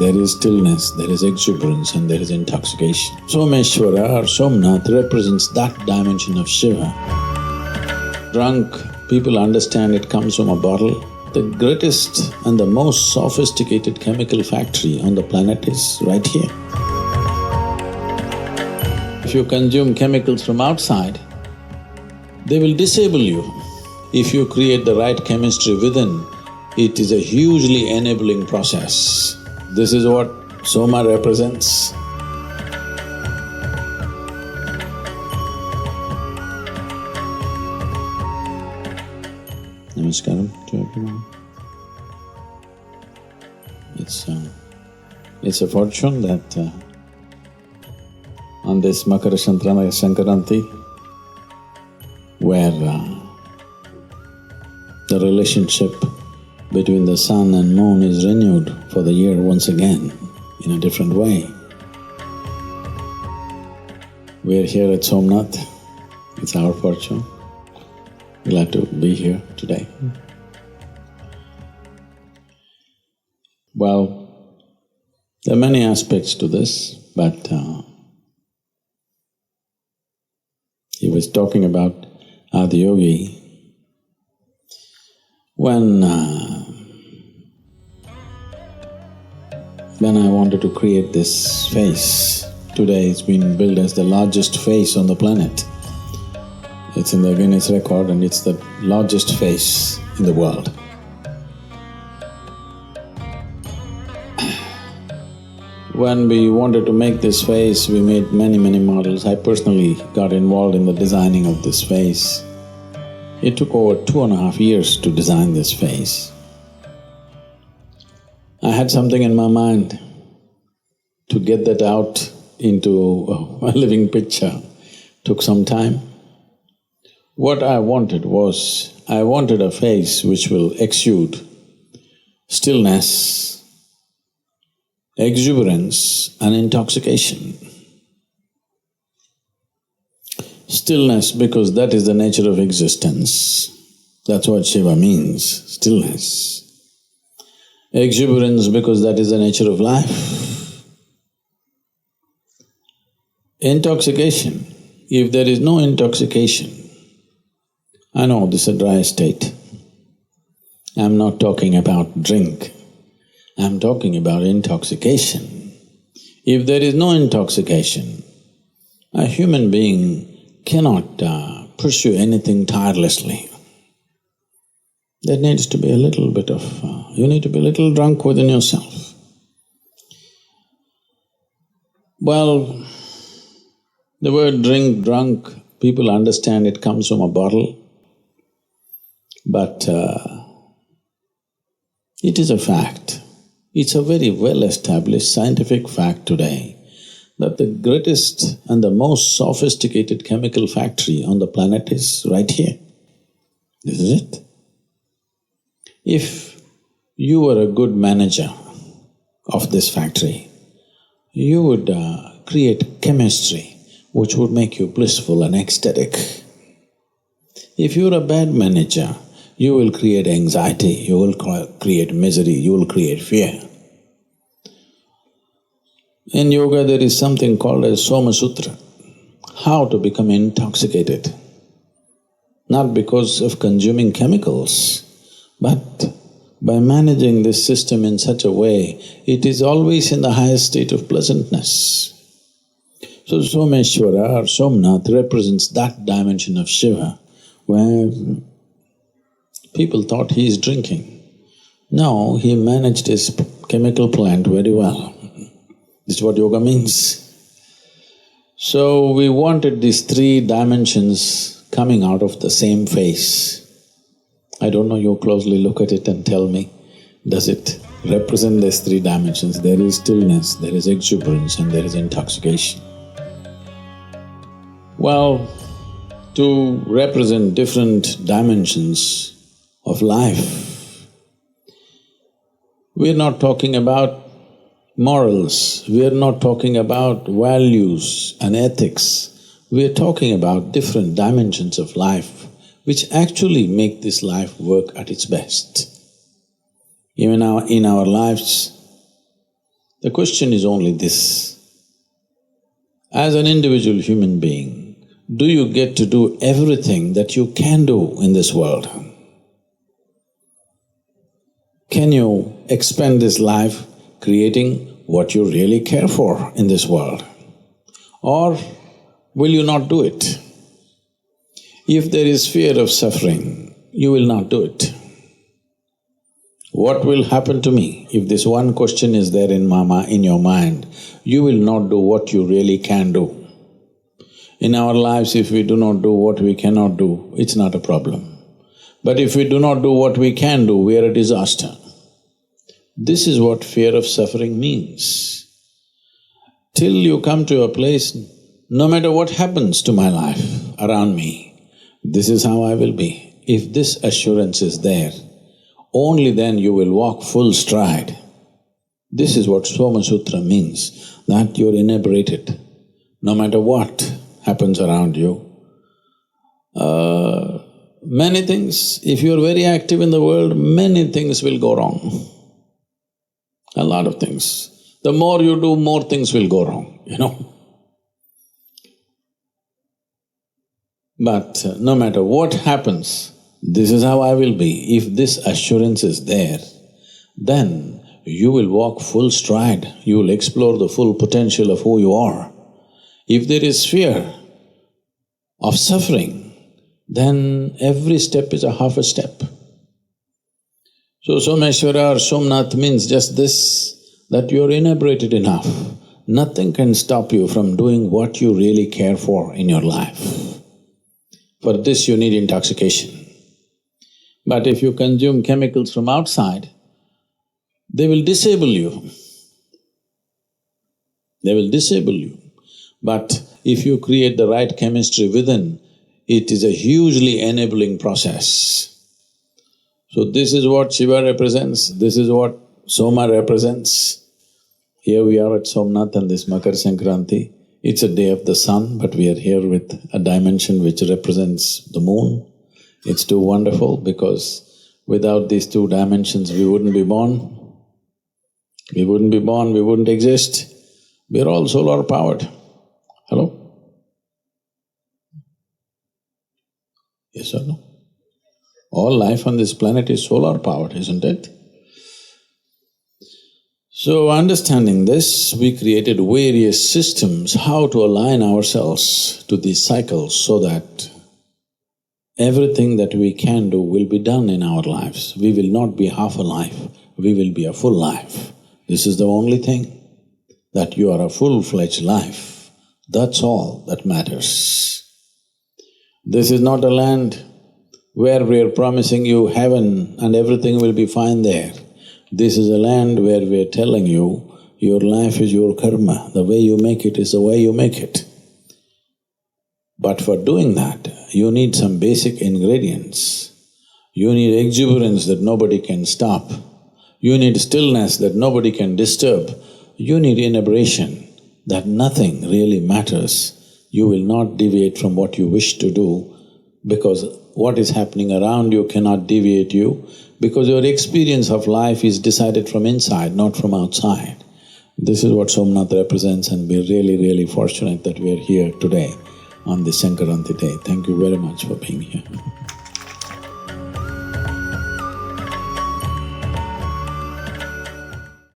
there is stillness, there is exuberance and there is intoxication. Someshwara or Somnat represents that dimension of Shiva. Drunk, people understand it comes from a bottle. The greatest and the most sophisticated chemical factory on the planet is right here. If you consume chemicals from outside, they will disable you. If you create the right chemistry within, it is a hugely enabling process. This is what Soma represents. Namaskaram to everyone. It's a fortune that on this Makara Sankranti, where the relationship between the sun and moon is renewed for the year once again in a different way. We are here at Somnat, it's our fortune. Glad to be here today. Well, there are many aspects to this, but he was talking about Adiyogi. When I wanted to create this face, today it's been billed as the largest face on the planet. It's in the Guinness record and it's the largest face in the world. When we wanted to make this face, we made many models. I personally got involved in the designing of this face. It took over 2.5 years to design this face. I had something in my mind. To get that out into a living picture took some time. What I wanted was, I wanted a face which will exude stillness, exuberance and intoxication. Stillness because that is the nature of existence. That's what Shiva means, stillness. Exuberance because that is the nature of life. Intoxication, if there is no intoxication, I know this is a dry state. I'm not talking about drink, I'm talking about intoxication. If there is no intoxication, a human being cannot pursue anything tirelessly. There needs to be a little bit of… you need to be a little drunk within yourself. Well, the word drunk, people understand it comes from a bottle, but it is a fact. It's a very well-established scientific fact today that the greatest and the most sophisticated chemical factory on the planet is right here. This is it. If you were a good manager of this factory, you would create chemistry which would make you blissful and ecstatic. If you're a bad manager, you will create anxiety, you will create misery, you will create fear. In yoga there is something called as Soma Sutra, how to become intoxicated. Not because of consuming chemicals, but by managing this system in such a way, it is always in the highest state of pleasantness. So Someshwara or Somnat represents that dimension of Shiva where people thought he is drinking. No, he managed his chemical plant very well. This is what yoga means. So we wanted these 3 dimensions coming out of the same face. I don't know, you closely look at it and tell me, does it represent these 3 dimensions? There is stillness, there is exuberance and there is intoxication. Well, to represent different dimensions of life, we're not talking about morals, we're not talking about values and ethics, we're talking about different dimensions of life which actually make this life work at its best. Even in our lives, The question is only this. As an individual human being, do you get to do everything that you can do in this world? Can you expend this life creating what you really care for in this world? Or will you not do it? If there is fear of suffering, you will not do it. What will happen to me? If this one question is there in your mind, you will not do what you really can do. In our lives, if we do not do what we cannot do, it's not a problem. But if we do not do what we can do, we are a disaster. This is what fear of suffering means. Till you come to a place, no matter what happens to my life around me, this is how I will be. If this assurance is there, only then you will walk full stride. This is what Soma Sutra means, that you're inebriated. No matter what happens around you, many things, if you're very active in the world, many things will go wrong. A lot of things. The more you do, more things will go wrong, you know. But no matter what happens, this is how I will be. If this assurance is there, then you will walk full stride, you will explore the full potential of who you are. If there is fear of suffering, then every step is a half a step. So Someshwara or Somnat means just this, that you're inebriated enough. Nothing can stop you from doing what you really care for in your life. For this you need intoxication. But if you consume chemicals from outside, they will disable you. They will disable you. But if you create the right chemistry within, it is a hugely enabling process. So this is what Shiva represents, this is what Soma represents. Here we are at Somnat on this Makara Sankranti. It's a day of the sun, but we are here with a dimension which represents the moon. It's too wonderful because without these two dimensions we wouldn't be born. We wouldn't be born, we wouldn't exist. We're all solar powered. Hello? Yes or no? All life on this planet is solar powered, isn't it? So understanding this, we created various systems how to align ourselves to these cycles so that everything that we can do will be done in our lives. We will not be half a life, we will be a full life. This is the only thing, that you are a full-fledged life. That's all that matters. This is not a land where we are promising you heaven and everything will be fine there. This is a land where we are telling you, your life is your karma, the way you make it is the way you make it. But for doing that, you need some basic ingredients. You need exuberance that nobody can stop. You need stillness that nobody can disturb. You need inebriation that nothing really matters. You will not deviate from what you wish to do because what is happening around you cannot deviate you, because your experience of life is decided from inside, not from outside. This is what Somnat represents, and we're really fortunate that we're here today on this Sankaranti day. Thank you very much for being here.